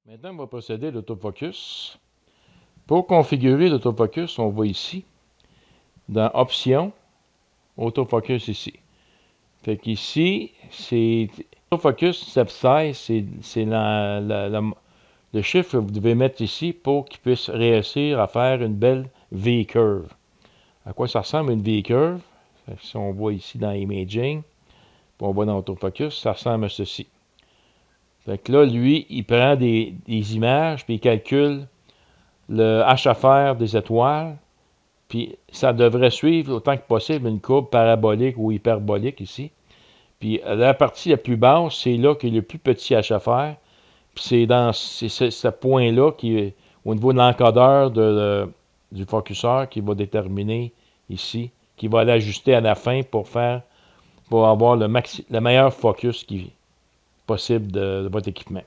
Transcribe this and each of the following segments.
Maintenant, on va procéder à l'autofocus. Pour configurer l'autofocus, on va ici, dans Options, Autofocus ici. Fait qu'ici, c'est Autofocus Step Size, c'est le chiffre que vous devez mettre ici pour qu'il puisse réussir à faire une belle V-curve. À quoi ça ressemble une V-curve? Si on voit ici dans Imaging, puis on voit dans Autofocus, ça ressemble à ceci. Fait que là, lui, il prend des images, puis il calcule le HFR des étoiles, puis ça devrait suivre autant que possible une courbe parabolique ou hyperbolique ici. Puis la partie la plus basse, c'est là qu'il y a le plus petit HFR, puis c'est dans ce point-là qui est au niveau de l'encodeur du focuseur qui va déterminer ici, qui va l'ajuster à la fin pour avoir le meilleur focus possible de votre équipement.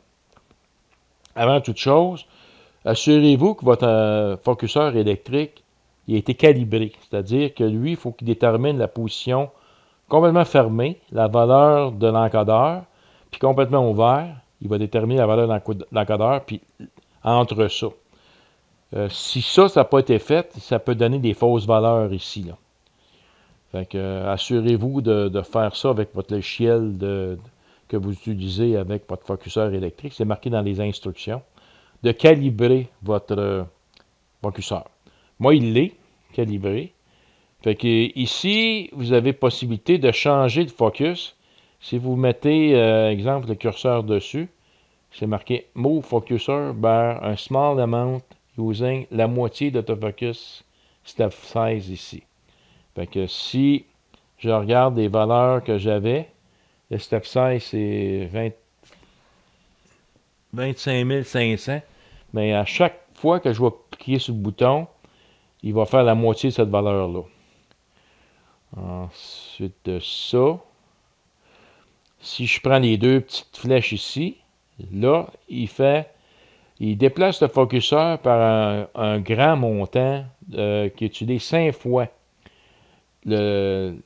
Avant toute chose, assurez-vous que votre focuseur électrique il a été calibré. C'est-à-dire que lui, il faut qu'il détermine la position complètement fermée, la valeur de l'encodeur, puis complètement ouvert, il va déterminer la valeur de l'encodeur, puis entre ça. Si ça n'a pas été fait, ça peut donner des fausses valeurs ici. Là. Fait que, assurez-vous de faire ça avec votre logiciel que vous utilisez avec votre focuseur électrique. C'est marqué dans les instructions. De calibrer votre focuseur. Moi, il l'est, calibré. Fait que ici, vous avez possibilité de changer de focus. Si vous mettez, exemple, le curseur dessus, c'est marqué Move Focuser vers un small amount using la moitié d'autofocus step size ici. Fait que si je regarde les valeurs que j'avais, le step size c'est 25 500, mais à chaque fois que je vais cliquer sur le bouton, il va faire la moitié de cette valeur-là. Ensuite de ça, si je prends les deux petites flèches ici, là, il déplace le focuseur par un grand montant qui utilise 5 fois le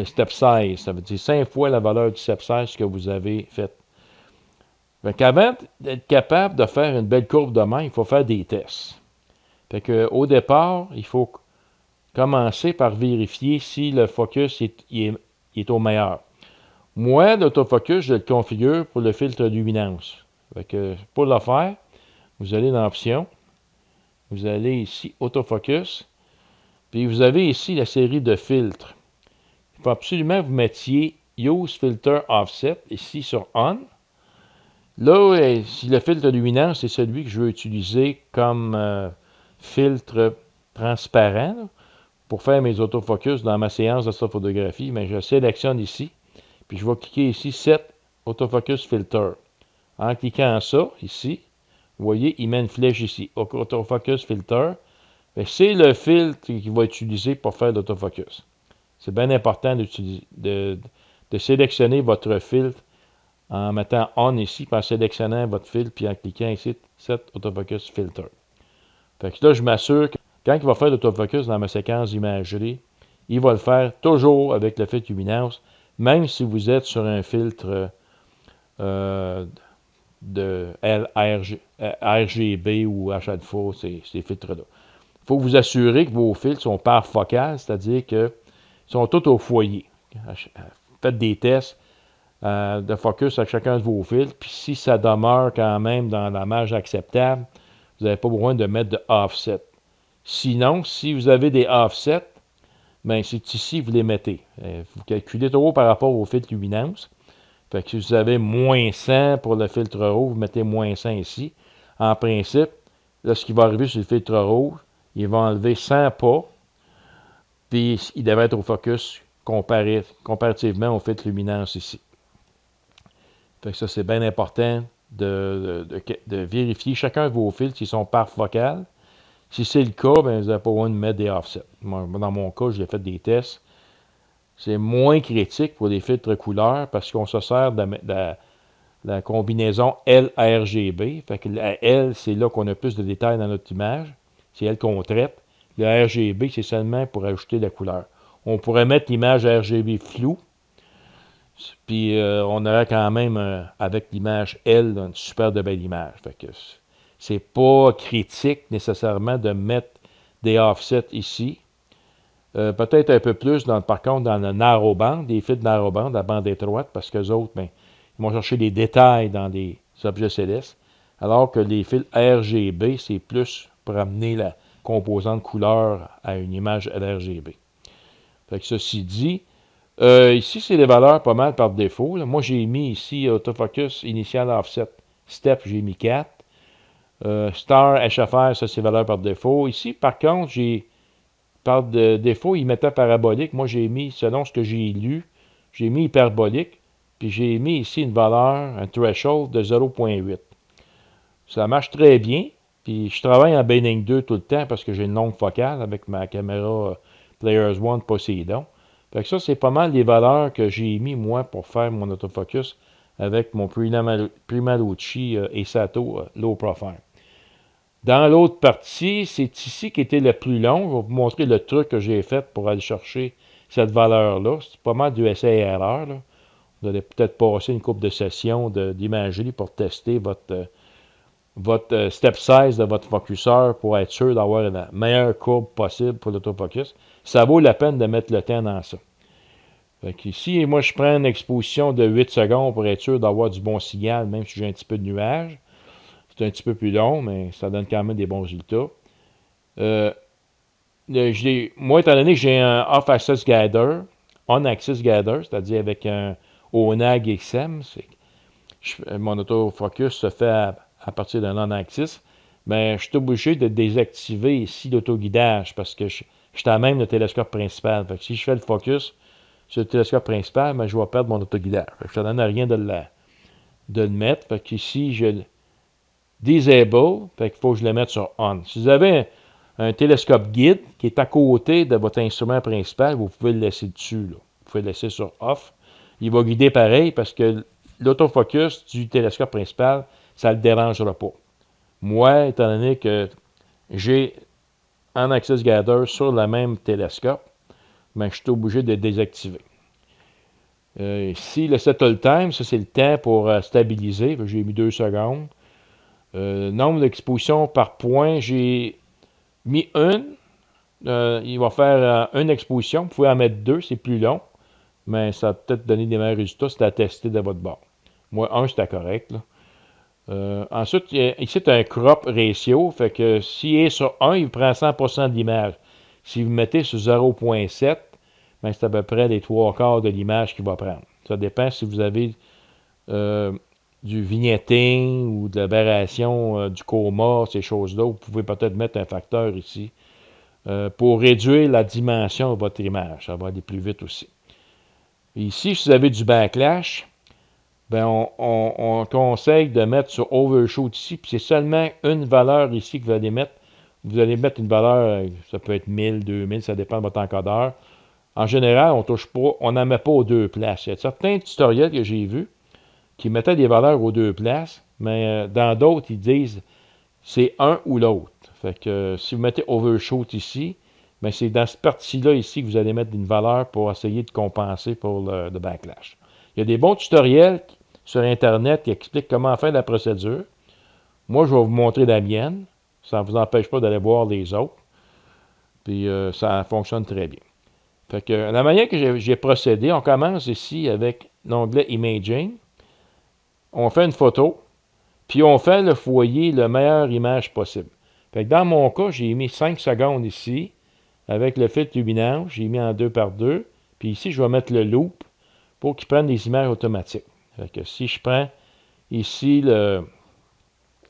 step size. Ça veut dire 5 fois la valeur du step size que vous avez fait. Fait qu'avant d'être capable de faire une belle courbe de main, il faut faire des tests. Fait que, au départ, il faut commencer par vérifier si le focus est au meilleur. Moi, l'autofocus, je le configure pour le filtre luminance. Fait que pour le faire, vous allez dans Options, vous allez ici, Autofocus, puis vous avez ici la série de filtres. Il faut absolument que vous mettiez Use Filter Offset, ici sur On. Là, si le filtre luminance, c'est celui que je veux utiliser comme filtre transparent là, pour faire mes autofocus dans ma séance d'astrophotographie, mais je sélectionne ici, puis je vais cliquer ici Set Autofocus Filter. En cliquant ça, ici, vous voyez, il met une flèche ici, Autofocus Filter. C'est le filtre qu'il va utiliser pour faire l'autofocus. C'est bien important de sélectionner votre filtre en mettant On ici, puis en sélectionnant votre filtre, puis en cliquant ici, Set Autofocus Filter. Fait que là, je m'assure que quand il va faire l'autofocus dans ma séquence d'imagerie, il va le faire toujours avec le filtre luminance, même si vous êtes sur un filtre de RGB ou H-alpha, ces filtres-là. Il faut vous assurer que vos filtres sont parfocales, c'est-à-dire qu'ils sont tous au foyer. Faites des tests de focus avec chacun de vos filtres, puis si ça demeure quand même dans la marge acceptable, vous n'avez pas besoin de mettre de offset. Sinon, si vous avez des offsets, ben c'est ici que vous les mettez. Vous calculez toujours par rapport au filtre luminance. Fait que si vous avez moins 100 pour le filtre rouge, vous mettez moins 100 ici. En principe, là, ce qui va arriver sur le filtre rouge, il va enlever 100 pas, puis il devrait être au focus comparativement au filtre luminance ici. Fait que ça, c'est bien important de vérifier chacun de vos filtres s'ils sont parfocales. Si c'est le cas, ben, vous n'avez pas besoin de mettre des offsets. Moi, dans mon cas, j'ai fait des tests. C'est moins critique pour les filtres couleurs parce qu'on se sert de la combinaison L-RGB. Fait que la L, c'est là qu'on a plus de détails dans notre image. C'est elle qu'on traite. Le RGB, c'est seulement pour ajouter la couleur. On pourrait mettre l'image RGB floue. Puis on aurait quand même, avec l'image L, une super de belle image. Fait que c'est pas critique nécessairement de mettre des offsets ici. Peut-être un peu plus, par contre, dans le narrowband, des fils de narrowband, la bande étroite, parce que les autres, ben, ils vont chercher des détails dans des objets célestes, alors que les fils RGB, c'est plus pour amener la composante couleur à une image RGB. Fait que ceci dit, ici, c'est les valeurs pas mal par défaut. Là. Moi, j'ai mis ici autofocus initial offset step, j'ai mis 4. Star HFR, ça, c'est valeur par défaut. Ici, par contre, par défaut, il mettait parabolique. Moi, j'ai mis, selon ce que j'ai lu, j'ai mis hyperbolique. Puis j'ai mis ici une valeur, un threshold de 0.8. Ça marche très bien. Puis je travaille en Bending 2 tout le temps parce que j'ai une longue focale avec ma caméra Players One Poseidon. Fait que ça, c'est pas mal les valeurs que j'ai mis, moi, pour faire mon autofocus avec mon Primalucci et Sato Low Profile. Dans l'autre partie, c'est ici qui était le plus long. Je vais vous montrer le truc que j'ai fait pour aller chercher cette valeur-là. C'est pas mal du essai et erreur. Là. Vous allez peut-être passer une couple de sessions d'imagerie pour tester votre step size de votre focuseur pour être sûr d'avoir la meilleure courbe possible pour l'autofocus. Ça vaut la peine de mettre le temps dans ça. Fait ici, moi, je prends une exposition de 8 secondes pour être sûr d'avoir du bon signal, même si j'ai un petit peu de nuage. C'est un petit peu plus long, mais ça donne quand même des bons résultats. Moi, étant donné que j'ai un Off-Axis Gather, On-Axis Gather, c'est-à-dire avec un ONAG XM, mon autofocus se fait à partir d'un On-Axis, mais je suis obligé de désactiver ici l'autoguidage parce que je suis à même le télescope principal. Fait que si je fais le focus sur le télescope principal, ben, je vais perdre mon autoguidage. Fait que ça ne donne à rien de le mettre. Fait qu'ici, je disable, fait qu'il faut que je le mette sur on. Si vous avez un télescope guide qui est à côté de votre instrument principal, vous pouvez le laisser dessus. Là. Vous pouvez le laisser sur off. Il va guider pareil parce que l'autofocus du télescope principal, ça ne le dérangera pas. Moi, étant donné que j'ai un Axis Gather sur le même télescope, ben, je suis obligé de désactiver. Ici, le settle time, ça c'est le temps pour stabiliser. J'ai mis 2 secondes. Nombre d'expositions par point, j'ai mis une. Il va faire une exposition. Vous pouvez en mettre 2, c'est plus long. Mais ça va peut-être donner des meilleurs résultats. C'est à tester de votre bord. Moi, 1, c'était correct. Ensuite, ici, c'est un crop ratio. Fait que s'il est sur 1, il prend 100% de l'image. Si vous mettez sur 0.7, ben, c'est à peu près les 3/4 de l'image qu'il va prendre. Ça dépend si vous avez du vignetting ou de l'aberration du coma, ces choses-là. Vous pouvez peut-être mettre un facteur ici pour réduire la dimension de votre image. Ça va aller plus vite aussi. Ici, si vous avez du backlash, ben on conseille de mettre sur overshoot ici, puis c'est seulement une valeur ici que vous allez mettre. Vous allez mettre une valeur, ça peut être 1000, 2000, ça dépend de votre encodeur. En général, on touche pas, on n'en met pas aux deux places. Il y a certains tutoriels que j'ai vus qui mettaient des valeurs aux deux places, mais dans d'autres, ils disent c'est un ou l'autre. Fait que si vous mettez overshoot ici, ben c'est dans cette partie-là ici que vous allez mettre une valeur pour essayer de compenser pour le backlash. Il y a des bons tutoriels sur Internet qui expliquent comment faire la procédure. Moi, je vais vous montrer la mienne. Ça ne vous empêche pas d'aller voir les autres. Puis ça fonctionne très bien. Fait que la manière que j'ai procédé, on commence ici avec l'onglet Imaging. On fait une photo, puis on fait le foyer, la meilleure image possible. Fait que dans mon cas, j'ai mis 5 secondes ici, avec le filtre luminance, j'ai mis en 2x2, puis ici, je vais mettre le loop pour qu'il prenne des images automatiques. Fait que si je prends ici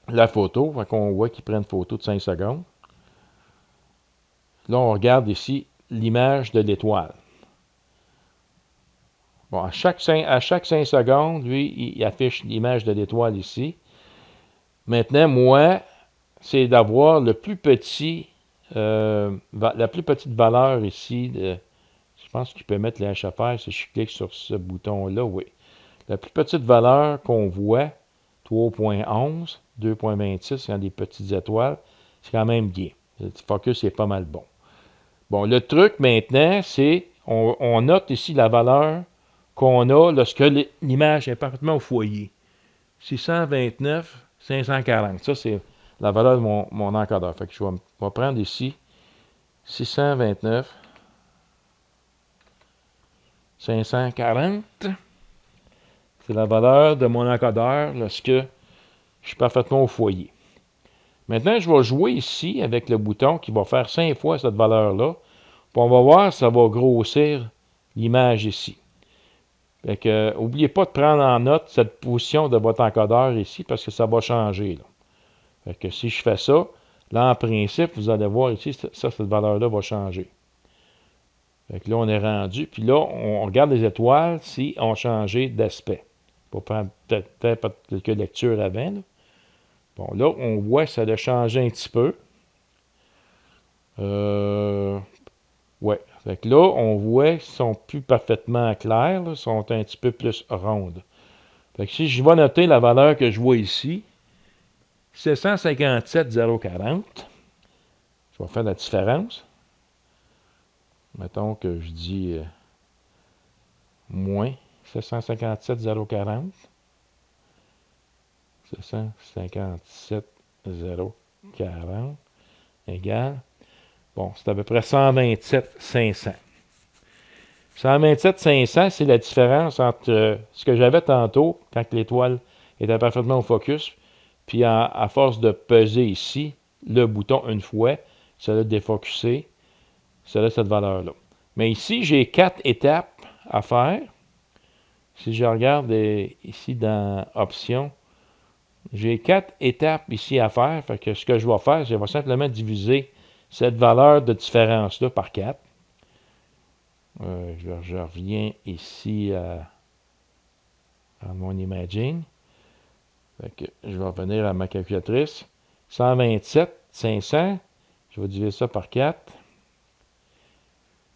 la photo, fait qu'on voit qu'il prend une photo de 5 secondes. Là, on regarde ici l'image de l'étoile. Bon, à chaque 5 secondes, lui, il affiche l'image de l'étoile ici. Maintenant, moi, c'est d'avoir le plus petit, la plus petite valeur ici. Je pense qu'il peut mettre les HFR si je clique sur ce bouton-là, oui. La plus petite valeur qu'on voit, 3.11, 2.26, il y a des petites étoiles, c'est quand même bien. Le focus est pas mal bon. Bon, le truc maintenant, c'est, on note ici la valeur qu'on a lorsque l'image est parfaitement au foyer. 629, 540. Ça, c'est la valeur de mon encodeur. Fait que je vais prendre ici 629, 540. C'est la valeur de mon encodeur lorsque je suis parfaitement au foyer. Maintenant, je vais jouer ici avec le bouton qui va faire 5 fois cette valeur-là. Puis on va voir si ça va grossir l'image ici. Fait que, n'oubliez pas de prendre en note cette position de votre encodeur ici parce que ça va changer. Là. Fait que si je fais ça, là en principe, vous allez voir ici, cette valeur-là va changer. Fait que là, on est rendu. Puis là, on regarde les étoiles si on changé d'aspect. Pour prendre peut-être quelques lectures avant. Là. Bon, là, on voit que ça a changé un petit peu. Ouais. Fait que là, on voit qu'ils sont plus parfaitement clairs, là, sont un petit peu plus rondes. Fait que si je vais noter la valeur que je vois ici, 757,040, je vais faire la différence. Mettons que je dis moins 757,040. 757,040 égale, bon, c'est à peu près 127,500. 127,500, c'est la différence entre ce que j'avais tantôt, quand l'étoile était parfaitement au focus, puis à force de peser ici, le bouton une fois, ça l'a défocusé, ça a cette valeur-là. Mais ici, j'ai 4 étapes à faire. Si je regarde ici dans Options, j'ai 4 étapes ici à faire. Fait que ce que je vais faire, c'est que je vais simplement diviser cette valeur de différence-là par 4. Je reviens ici à mon Imaging. Fait que je vais revenir à ma calculatrice. 127,500. Je vais diviser ça par 4.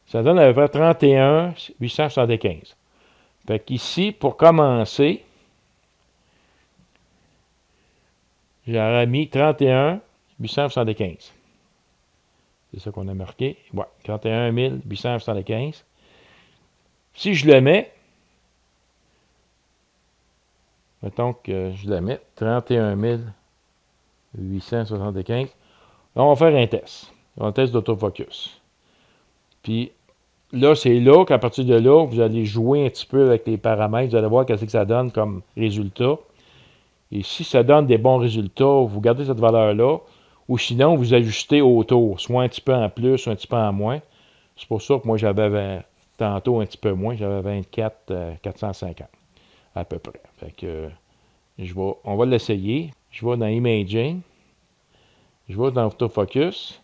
Ça donne à peu près 31,875. Fait qu'ici, pour commencer, j'aurais mis 31,875. C'est ça qu'on a marqué. Ouais, 31,875. Si je le mets, mettons que je le mets, 31,875. Là, on va faire un test. Un test d'autofocus. Puis, là, c'est là qu'à partir de là, vous allez jouer un petit peu avec les paramètres. Vous allez voir qu'est-ce que ça donne comme résultat. Et si ça donne des bons résultats, vous gardez cette valeur-là. Ou sinon, vous ajustez autour, soit un petit peu en plus, soit un petit peu en moins. C'est pour ça que moi, j'avais tantôt un petit peu moins. J'avais 24 450 à peu près. Fait que on va l'essayer. Je vais dans Imaging. Je vais dans Autofocus.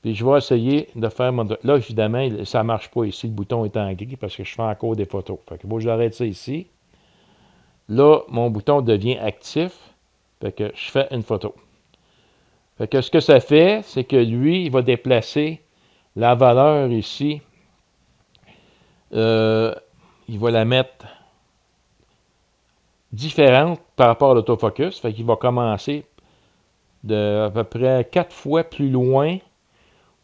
Puis je vais essayer de faire mon... Là, évidemment, ça ne marche pas ici. Le bouton est en gris parce que je fais encore des photos. Fait que j'arrête ça ici. Là, mon bouton devient actif. Fait que je fais une photo. Fait que ce que ça fait, c'est que lui, il va déplacer la valeur ici. Il va la mettre différente par rapport à l'autofocus. Fait qu'il va commencer de à peu près 4 fois plus loin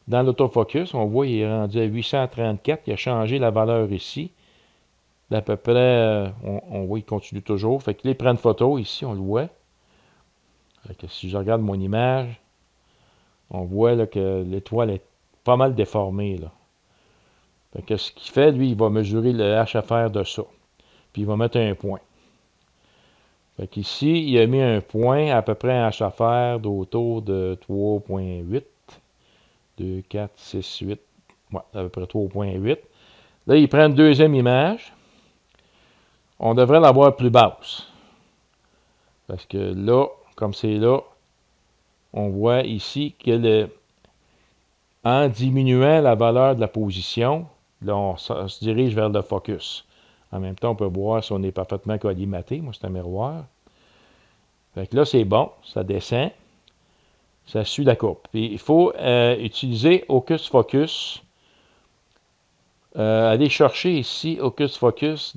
dans l'autofocus. On voit qu'il est rendu à 834. Il a changé la valeur ici. D'à peu près, on voit qu'il continue toujours. Fait qu'il prend une photo ici, on le voit. Fait que si je regarde mon image, on voit là, que l'étoile est pas mal déformée. Là. Fait que ce qu'il fait, lui, il va mesurer le HFR de ça. Puis il va mettre un point. Fait qu'ici, il a mis un point à peu près un HFR d'autour de 3.8. 2, 4, 6, 8. Ouais, à peu près 3.8. Là, il prend une deuxième image. On devrait l'avoir plus basse. Parce que là, comme c'est là, on voit ici que en diminuant la valeur de la position, là, on se dirige vers le focus. En même temps, on peut voir si on est parfaitement collimaté. Moi, c'est un miroir. Fait que là, c'est bon. Ça descend. Ça suit la courbe. Puis, il faut utiliser Hocus Focus. Aller chercher ici Hocus Focus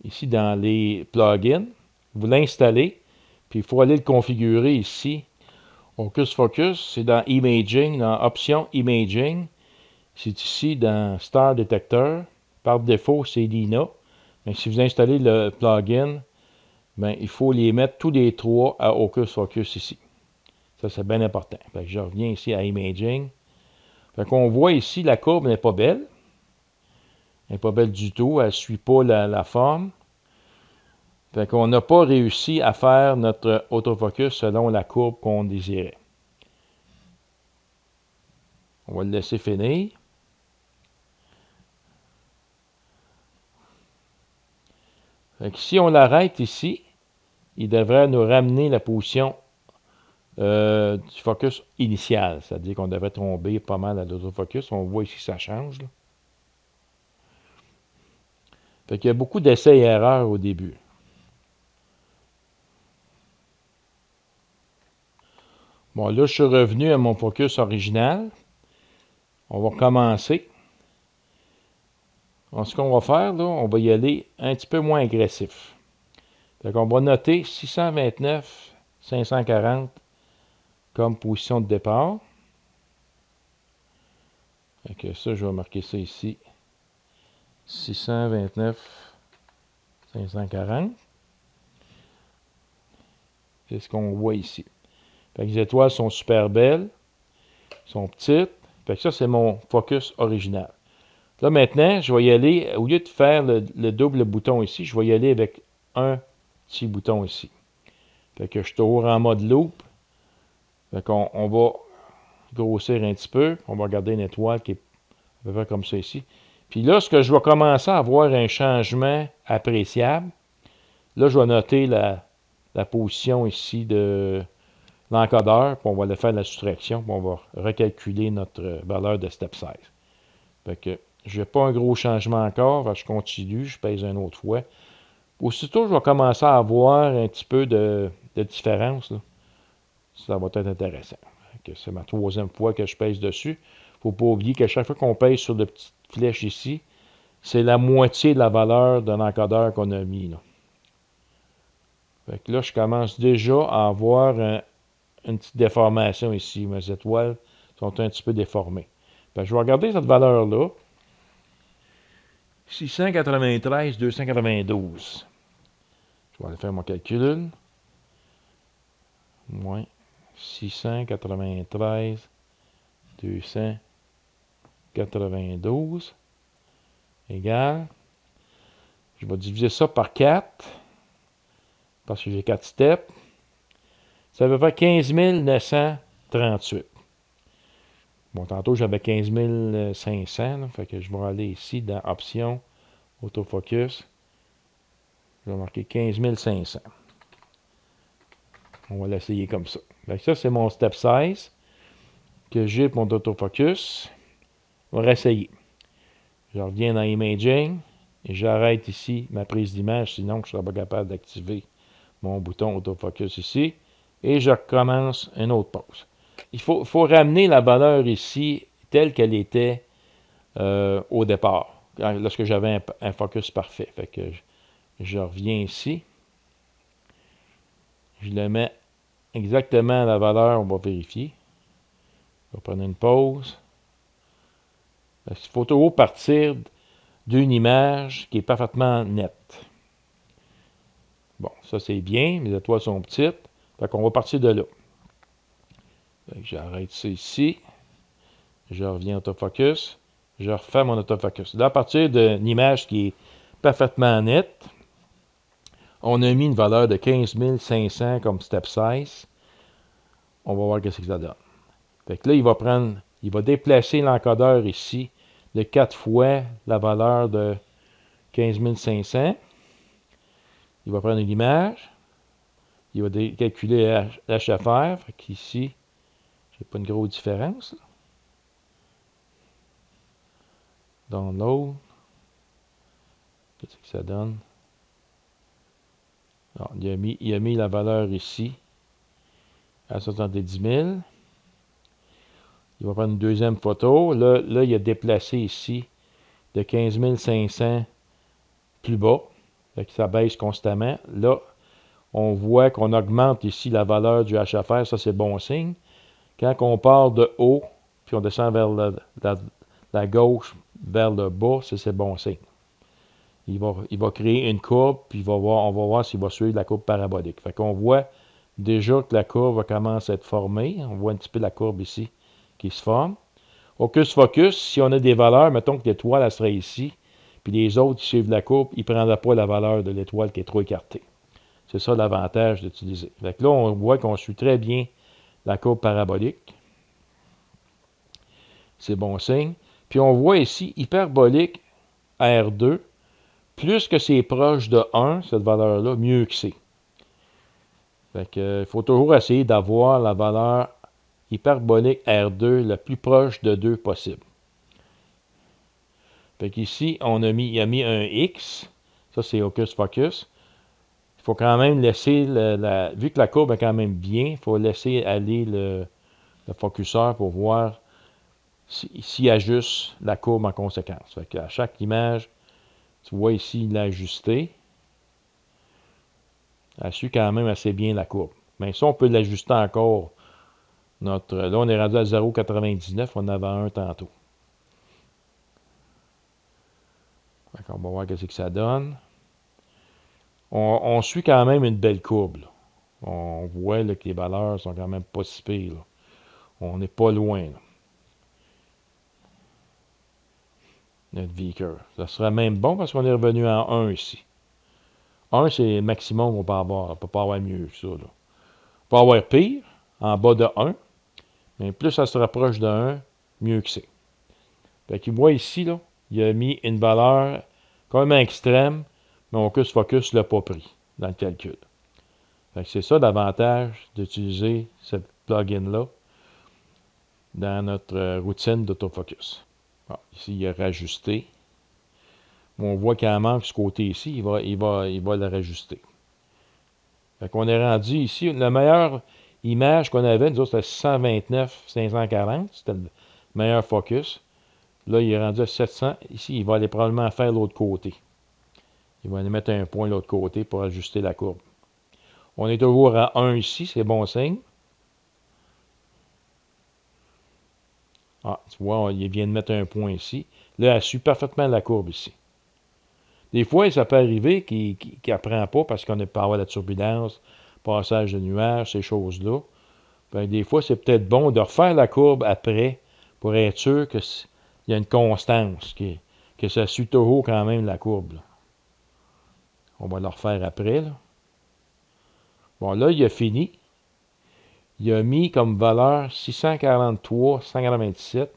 ici dans les plugins. Vous l'installez. Puis, il faut aller le configurer ici. Hocus Focus, c'est dans Imaging, dans Options Imaging. C'est ici dans Star Detector. par défaut, c'est Lina. Mais si vous installez le plugin, ben, il faut les mettre tous les trois à Hocus Focus ici. Ça, c'est bien important. Fait que je reviens ici à Imaging. Fait qu'on voit ici, la courbe n'est pas belle. Elle n'est pas belle du tout. Elle ne suit pas la forme. Fait qu'on n'a pas réussi à faire notre autofocus selon la courbe qu'on désirait. On va le laisser finir. Fait que si on l'arrête ici, il devrait nous ramener la position du focus initial. C'est-à-dire qu'on devrait tomber pas mal à l'autofocus. On voit ici que ça change. Là. Fait qu'il y a beaucoup d'essais et erreurs au début. Bon, là, je suis revenu à mon focus original. On va recommencer. Donc, ce qu'on va faire, là, on va y aller un petit peu moins agressif. Fait qu'on va noter 629, 540 comme position de départ. Fait que ça, je vais marquer ça ici. 629, 540. C'est ce qu'on voit ici. Fait que les étoiles sont super belles, sont petites. Fait que ça, c'est mon focus original. Là, maintenant, je vais y aller, au lieu de faire le double bouton ici, je vais y aller avec un petit bouton ici. Fait que je tourne en mode loop. Fait qu'on va grossir un petit peu. On va regarder une étoile qui est à peu près comme ça ici. Puis là, ce que je vais commencer à avoir un changement appréciable. Là, je vais noter la position ici de l'encodeur, puis on va le faire la soustraction, puis on va recalculer notre valeur de step size. Fait que je n'ai pas un gros changement encore, je continue, je pèse une autre fois. Aussitôt, je vais commencer à avoir un petit peu de différence. Là. Ça va être intéressant. C'est ma troisième fois que je pèse dessus. Il ne faut pas oublier qu'à chaque fois qu'on pèse sur la petite flèche ici, c'est la moitié de la valeur de l'encodeur qu'on a mis. Là. Fait que là, je commence déjà à avoir une petite déformation ici. Mes étoiles sont un petit peu déformées. Fait que je vais regarder cette valeur-là. 693, 292. Je vais aller faire mon calcul. Moins 693, 292 égale. Je vais diviser ça par 4 parce que j'ai 4 steps. Ça veut faire 15 938. Bon, tantôt j'avais 15 500. Là, fait que je vais aller ici dans Options, Autofocus. Je vais marquer 15 500. On va l'essayer comme ça. Fait que ça, c'est mon step size que j'ai pour mon autofocus. On va réessayer. Je reviens dans Imaging et j'arrête ici ma prise d'image, sinon je ne serai pas capable d'activer mon bouton autofocus ici. Et je recommence une autre pause. Il faut ramener la valeur ici telle qu'elle était au départ, lorsque j'avais un focus parfait. Fait que je reviens ici. Je le mets exactement à la valeur, on va vérifier. On va prendre une pause. Il faut toujours partir d'une image qui est parfaitement nette. Bon, ça c'est bien, mes étoiles sont petites. Fait qu'on va partir de là. J'arrête ça ici. Je reviens autofocus. Je refais mon autofocus. Là, à partir d'une image qui est parfaitement nette, on a mis une valeur de 15 500 comme step size. On va voir ce que ça donne. Fait que là, il va déplacer l'encodeur ici de 4 fois la valeur de 15 500. Il va prendre une image. Il va calculer l'HFR. Fait qu'ici, j'ai pas une grosse différence. Là. Download. Qu'est-ce que ça donne? Alors, il a mis la valeur ici à 70 000. Il va prendre une deuxième photo. Là, il a déplacé ici de 15 500 plus bas. Fait que ça baisse constamment. Là, on voit qu'on augmente ici la valeur du HFR. Ça, c'est bon signe. Quand on part de haut, puis on descend vers la gauche, vers le bas, ça, c'est bon signe. il va créer une courbe, puis on va voir s'il va suivre la courbe parabolique. Fait qu'on voit déjà que la courbe commence à être formée. On voit un petit peu la courbe ici qui se forme. Hocus Focus, si on a des valeurs, mettons que l'étoile, elle serait ici, puis les autres qui suivent la courbe, ils ne prendraient pas la valeur de l'étoile qui est trop écartée. C'est ça l'avantage d'utiliser. Fait que là, on voit qu'on suit très bien la courbe parabolique. C'est bon signe. Puis on voit ici, hyperbolique R2, plus que c'est proche de 1, cette valeur-là, mieux que c'est. Fait que, il faut toujours essayer d'avoir la valeur hyperbolique R2 le plus proche de 2 possible. Fait qu'ici, il a mis un X. Ça, c'est Hocus Focus. Il faut quand même laisser, vu que la courbe est quand même bien, il faut laisser aller le focuseur pour voir s'il ajuste la courbe en conséquence. Fait qu'à chaque image, tu vois ici, il l'a ajusté. Elle suit quand même assez bien la courbe. Mais ça, on peut l'ajuster encore. Là, on est rendu à 0,99. On avait un tantôt. On va voir ce que ça donne. On suit quand même une belle courbe. Là. On voit là, que les valeurs sont quand même pas si pires. Là. On n'est pas loin. Là. Notre Vicker. Ça serait même bon parce qu'on est revenu à 1 ici. 1, c'est le maximum qu'on peut avoir. On ne peut pas avoir mieux que ça. Là. On peut avoir pire, en bas de 1. Mais plus ça se rapproche de 1, mieux que c'est. Fait qu'il voit ici, là, il a mis une valeur quand même extrême, mais Hocus Focus ne l'a pas pris dans le calcul. Fait que c'est ça l'avantage d'utiliser ce plugin-là dans notre routine d'autofocus. Bon, ici, il a rajusté. On voit qu'il en manque ce côté ici, il va le rajuster. Fait qu'on est rendu ici. La meilleure image qu'on avait, nous autres, c'était 629-540. C'était le meilleur focus. Là, il est rendu à 700. Ici, il va aller probablement faire l'autre côté. Il va aller mettre un point de l'autre côté pour ajuster la courbe. On est toujours à 1 ici, c'est bon signe. Ah, tu vois, il vient de mettre un point ici. Là, elle suit parfaitement la courbe ici. Des fois, ça peut arriver qu'il n'apprend pas parce qu'on peut avoir la turbulence, passage de nuages, ces choses-là. Des fois, c'est peut-être bon de refaire la courbe après pour être sûr qu'il y a une constance, que ça suit toujours quand même la courbe. Là. On va le refaire après. Là. Bon, là, il a fini. Il a mis comme valeur 643, 197.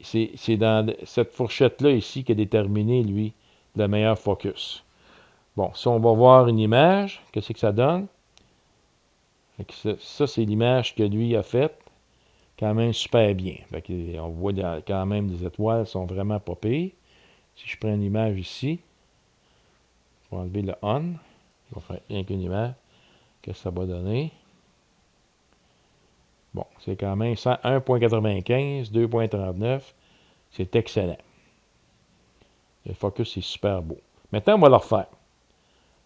C'est dans cette fourchette-là ici qu'il a déterminé, lui, le meilleur focus. Bon, si on va voir une image, qu'est-ce que ça donne? Ça, c'est l'image que lui a faite. Quand même super bien. On voit quand même les étoiles sont vraiment pas pires. Si je prends une image ici, je vais enlever le on. Je vais faire rien qu'une image. Qu'est-ce que ça va donner? Bon, c'est quand même 1.95, 2.39. C'est excellent. Le focus est super beau. Maintenant, on va le refaire.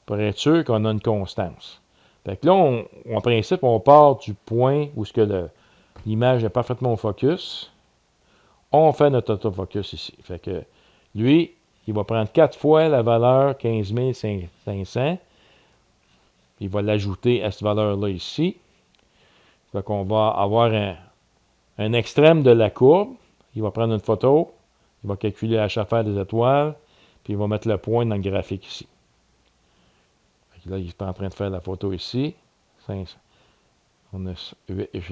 Pour être sûr qu'on a une constance. Fait que là, en principe, on part du point où l'image est parfaitement au focus. On fait notre autofocus ici. Fait que lui, il va prendre 4 fois la valeur 15 500. Il va l'ajouter à cette valeur-là ici. Fait qu'on va avoir un extrême de la courbe. Il va prendre une photo. Il va calculer la chauffeur des étoiles. Puis il va mettre le point dans le graphique ici. Fait que là, il est en train de faire la photo ici. J'ai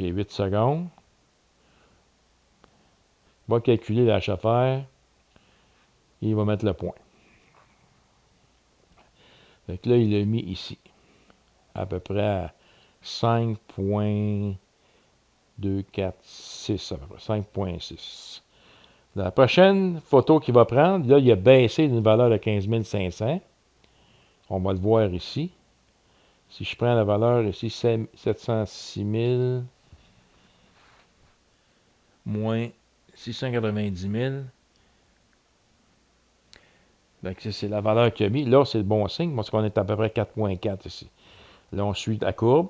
8 secondes. Il va calculer la chauffeur. Et il va mettre le point. Fait que là, il l'a mis ici. À peu près à 5.246, à peu près 5.6. La prochaine photo qu'il va prendre, là, il a baissé d'une valeur de 15 500. On va le voir ici. Si je prends la valeur ici, 706 000 moins 690 000. C'est la valeur qu'il a mis. Là, c'est le bon signe parce qu'on est à peu près 4.4 ici. Là, on suit la courbe.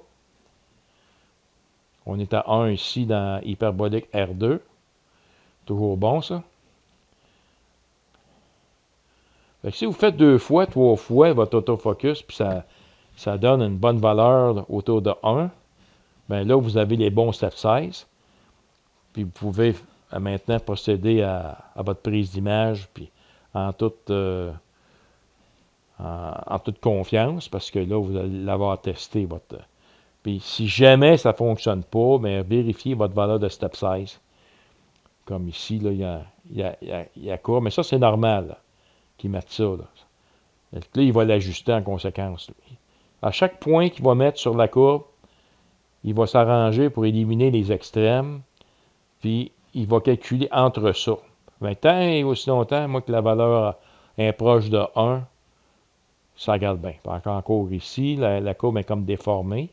On est à 1 ici dans hyperbolique R2. Toujours bon, ça. Fait que si vous faites 2 fois, 3 fois votre autofocus, puis ça donne une bonne valeur autour de 1, bien là, vous avez les bons step size. Puis vous pouvez maintenant procéder à votre prise d'image, puis en toute, en toute confiance, parce que là, vous allez l'avoir testé. Puis si jamais ça ne fonctionne pas, bien, vérifiez votre valeur de step size. Comme ici, là, il y a court, mais ça, c'est normal qu'ils mettent ça. Là. Là, il va l'ajuster en conséquence. À chaque point qu'il va mettre sur la courbe, il va s'arranger pour éliminer les extrêmes, puis il va calculer entre ça. Mais tant et aussi longtemps, moi, que la valeur est proche de 1, ça regarde bien. Encore ici, la courbe est comme déformée,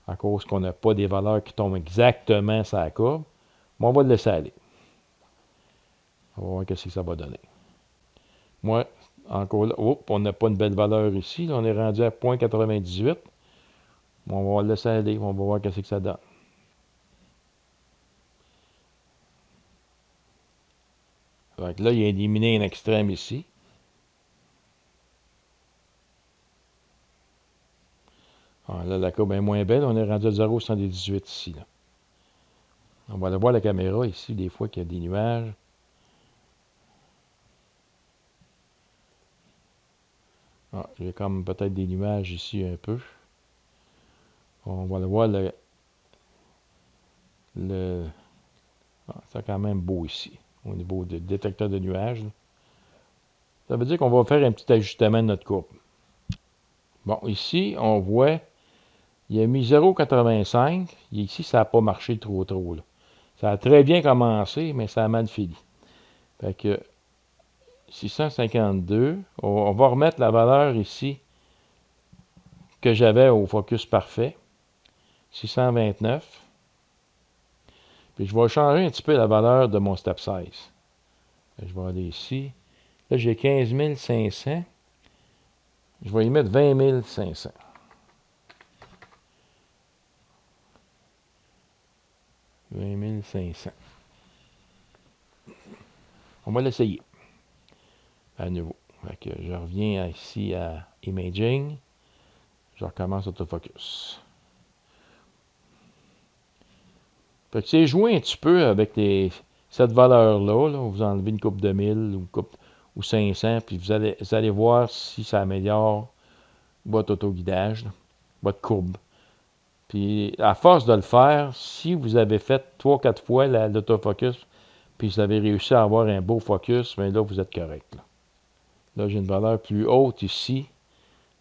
à cause qu'on n'a pas des valeurs qui tombent exactement sur la courbe. Mais on va le laisser aller. On va voir ce que ça va donner. Moi, encore là, on n'a pas une belle valeur ici. Là, on est rendu à 0,98. On va le laisser aller. On va voir ce que ça donne. Donc là, il a éliminé un extrême ici. Ah, là, la courbe est moins belle. On est rendu à 0,78 ici. Là. On va aller voir la caméra ici, des fois qu'il y a des nuages. Ah, j'ai comme peut-être des nuages ici un peu. On va aller voir c'est quand même beau ici, au niveau du détecteur de nuages. Là. Ça veut dire qu'on va faire un petit ajustement de notre courbe. Bon, ici, on voit, il a mis 0,85. Ici, ça n'a pas marché trop. Là. Ça a très bien commencé, mais ça a mal fini. Fait que 652, on va remettre la valeur ici que j'avais au focus parfait. 629. Puis je vais changer un petit peu la valeur de mon step size. Je vais aller ici. Là, j'ai 15 500. Je vais y mettre 20 500. 20 500. On va l'essayer à nouveau. Fait que je reviens ici à Imaging. Je recommence Autofocus. Fait que c'est jouer un petit peu avec cette valeur-là. Là, vous enlevez une coupe de 1000 ou 500, puis vous allez voir si ça améliore votre autoguidage, là, votre courbe. Puis à force de le faire, si vous avez fait 3-4 fois l'autofocus, puis vous avez réussi à avoir un beau focus, bien là, vous êtes correct. Là, j'ai une valeur plus haute ici.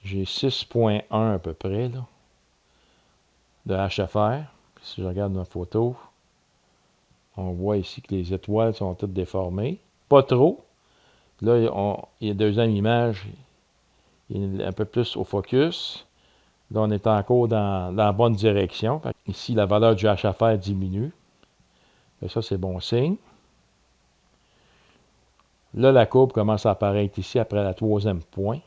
J'ai 6,1 à peu près là, de HFR. Puis si je regarde ma photo, on voit ici que les étoiles sont toutes déformées. Pas trop. Là, il y a deuxième image, il est un peu plus au focus. Là, on est encore dans la bonne direction. Ici, la valeur du HFR diminue. Et ça, c'est bon signe. Là, la courbe commence à apparaître ici après la troisième point.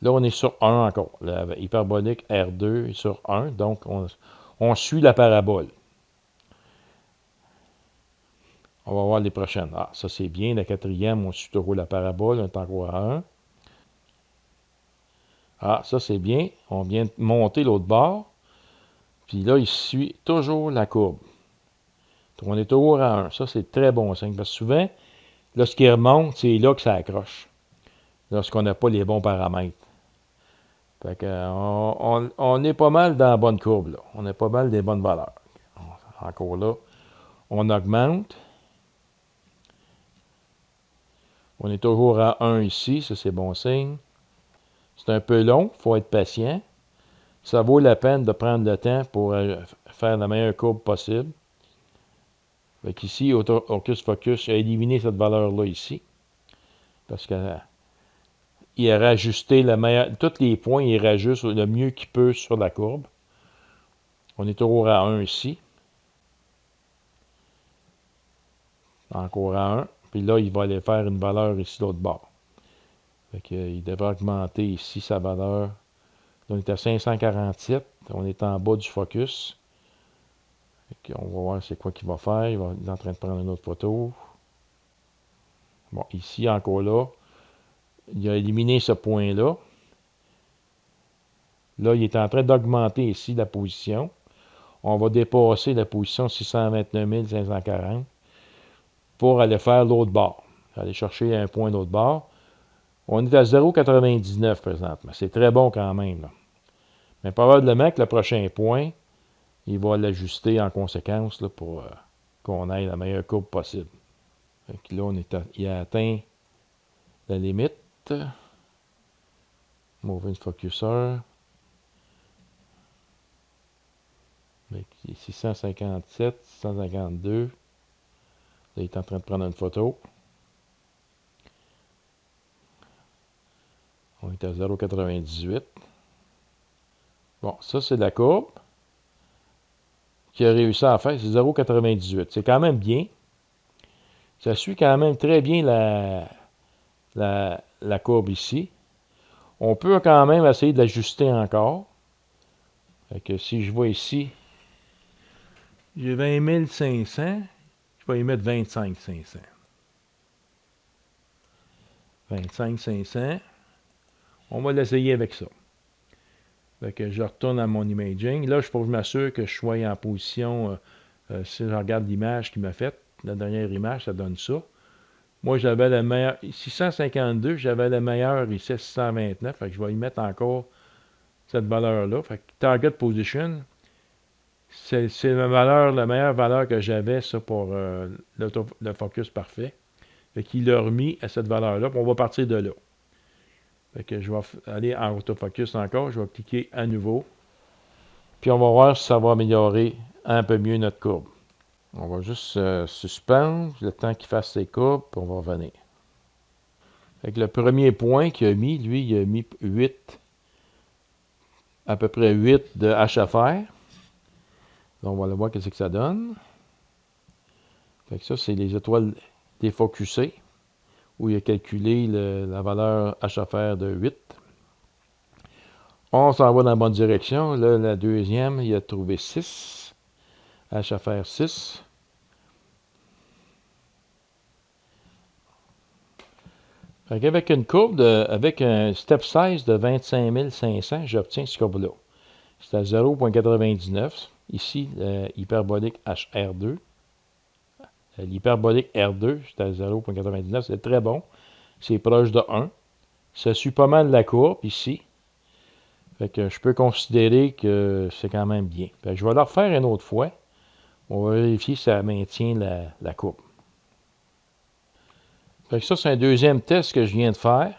Là, on est sur 1 encore. La hyperbolique R2 est sur 1. Donc, on suit la parabole. On va voir les prochaines. Ah, ça, c'est bien. La quatrième, on suit toujours la parabole. On est encore à 1. Ah, ça, c'est bien. On vient de monter l'autre bord. Puis là, il suit toujours la courbe. Donc, on est toujours à 1. Ça, c'est très bon signe. Parce que souvent, lorsqu'il remonte, c'est là que ça accroche. Lorsqu'on n'a pas les bons paramètres. Fait que, on est pas mal dans la bonne courbe, là. On est pas mal des bonnes valeurs. Encore là, on augmente. On est toujours à 1 ici, ça c'est bon signe. C'est un peu long, il faut être patient. Ça vaut la peine de prendre le temps pour faire la meilleure courbe possible. Fait qu'ici, Hocus Focus a éliminé cette valeur-là ici. Parce que il a rajusté tous les points, il rajuste le mieux qu'il peut sur la courbe. On est toujours à 1 ici. Encore à 1. Puis là, il va aller faire une valeur ici de l'autre bord. Fait qu'il devrait augmenter ici sa valeur. Là, on est à 547. On est en bas du focus. Fait on va voir c'est quoi qu'il va faire. Il est en train de prendre une autre photo. Bon, ici, encore là, il a éliminé ce point-là. Là, il est en train d'augmenter ici la position. On va dépasser la position 629 540 pour aller faire l'autre bord. Aller chercher un point de l'autre bord. On est à 0,99 présentement. C'est très bon quand même, là. Mais probablement que le prochain point, il va l'ajuster en conséquence là, pour qu'on ait la meilleure courbe possible. Donc là, il a atteint la limite. Moving Focuser. 657, 652. Là, il est en train de prendre une photo. On est à 0,98. Bon, ça, c'est la courbe qu'il a réussi à faire. C'est 0,98. C'est quand même bien. Ça suit quand même très bien la courbe ici. On peut quand même essayer de l'ajuster encore. Fait que si je vois ici, j'ai 20 500. Je vais y mettre 25 500. 25 500. On va l'essayer avec ça. Fait que je retourne à mon imaging. Là, je m'assure que je sois en position, si je regarde l'image qu'il m'a faite, la dernière image, ça donne ça. Moi, j'avais le meilleur, 652, j'avais le meilleur ici, 629. Fait que je vais y mettre encore cette valeur-là. Fait que target position, c'est la meilleure valeur que j'avais, ça, pour le focus parfait. Fait qu'il l'a remis à cette valeur-là, puis on va partir de là. Fait que je vais aller en autofocus encore, je vais cliquer à nouveau. Puis on va voir si ça va améliorer un peu mieux notre courbe. On va juste suspendre le temps qu'il fasse ses courbes, puis on va revenir. Avec le premier point qu'il a mis, lui, il a mis 8, à peu près 8 de HFR. Donc on va aller voir qu'est-ce que ça donne. Fait que ça, c'est les étoiles défocusées, où il a calculé la valeur HFR de 8. On s'en va dans la bonne direction. Là, la deuxième, il a trouvé 6. HFR 6. Avec une courbe, avec un step size de 25 500, j'obtiens ce courbe-là. C'est à 0,99. Ici, l'hyperbolique HR2. L'hyperbolique R2, c'est à 0,99. C'est très bon. C'est proche de 1. Ça suit pas mal la courbe ici. Fait que je peux considérer que c'est quand même bien. Fait que je vais le refaire une autre fois. On va vérifier si ça maintient la courbe. Fait que ça, c'est un deuxième test que je viens de faire.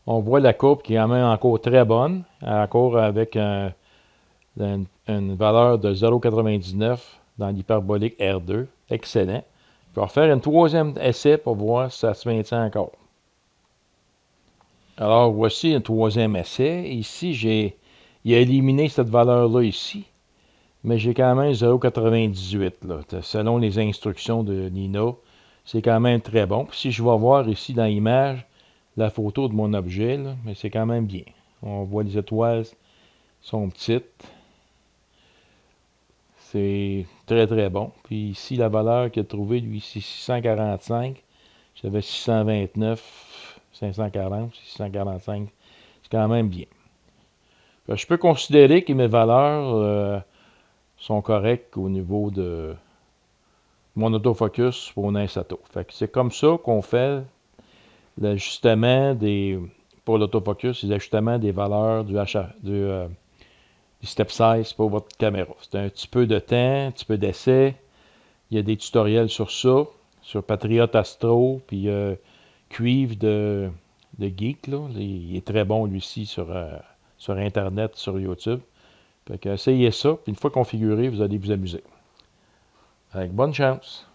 On voit la courbe qui est quand même encore très bonne. Encore avec une valeur de 0,99 dans l'hyperbolique R2. Excellent. Je vais refaire un troisième essai pour voir si ça se maintient encore. Alors, voici un troisième essai. Ici, il a éliminé cette valeur-là ici. Mais j'ai quand même 0,98. Selon les instructions de Nina, c'est quand même très bon. Puis si je vais voir ici dans l'image la photo de mon objet, là, mais c'est quand même bien. On voit les étoiles sont petites. C'est très très bon. Puis ici, la valeur qu'il a trouvée, lui, c'est 645. J'avais 629, 540, 645. C'est quand même bien. Je peux considérer que mes valeurs sont correctes au niveau de mon autofocus pour un Insato. C'est comme ça qu'on fait l'ajustement pour l'autofocus, les ajustements des valeurs du step size pour votre caméra. C'est un petit peu de temps, un petit peu d'essai. Il y a des tutoriels sur ça, sur Patriot Astro, puis Cuivre de Geek. Là. Il est très bon, lui-ci, sur Internet, sur YouTube. Fait que essayez ça, puis une fois configuré, vous allez vous amuser. Avec bonne chance.